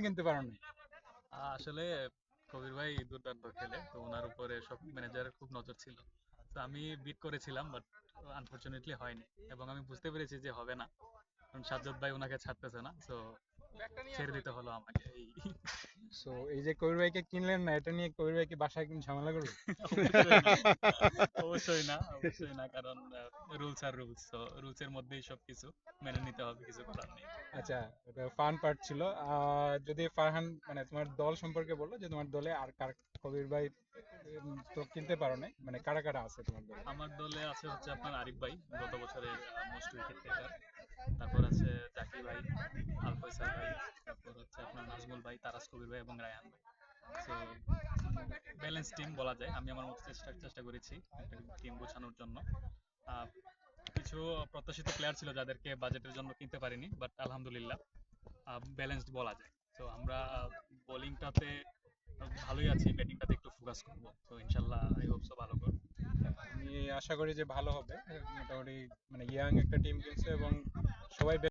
কিনতে পারো নাই? আসলে কবির ভাই দুর্দান্ত খেলে, তো ওনার উপরে সব ম্যানেজারের খুব নজর ছিল। তো আমি বিট করেছিলাম, বাট আনফরচুনেটলি হয়নি, এবং আমি বুঝতে পেরেছি যে হবে না, কারণ সাজ্জাদ ভাই ওনাকে ছাড়তেছে না। তো ছেড়ে দিতে হলো আমাকে এই। সো এই যে কবির ভাইকে কিনলেন না, এটা নিয়ে কবির ভাই কি বাসায় একদিন ঝামেলা করবে? অবশ্যই না, অবশ্যই না, অবশ্যই না, কারণ রুলস আর রুলস, তো রুলস এর মধ্যেই সবকিছু মেনে নিতে হবে, কিছু করার নেই। আচ্ছা, এটা ফান পার্ট ছিল। যদি ফারহান মানে তোমার দল সম্পর্কে বললো, যে তোমার দলে আর কার, কবির ভাই তো কিনতে পারো নাই, মানে কারা কারা আছে তোমার দলে? আমার দলে আছে হচ্ছে আপনার আরিফ ভাই, গত বছরের মোস্ট উইকেট টেকার। তারপর আছে জাকি ভাই, আল ফয়সাল ভাই, তারপর হচ্ছে আপনার নাজমুল ভাই, তারাস কবির ভাই এবং রায়হান ভাই। সো ব্যালেন্স টিম বলা যায়। আমি আমার মতো চেষ্টা চেষ্টা করেছি একটা টিম গোছানোর জন্য। আহ, কিছু প্রত্যাশিত প্লেয়ার ছিল যাদেরকে বাজেটের জন্য কিনতে পারিনি, বাট আলহামদুলিল্লাহ ব্যালেন্সড বলা যায়। তো আমরা বোলিংটাতে ভালোই আছি, ব্যাটিংটাতে একটু ফোকাস করবো, তো ইনশাল্লাহ আই হোপ সো ভালো করবো। আমি আশা করি যে ভালো হবে। মোটামুটি মানে ইয়াং একটা টিম কিনছে এবং সবাই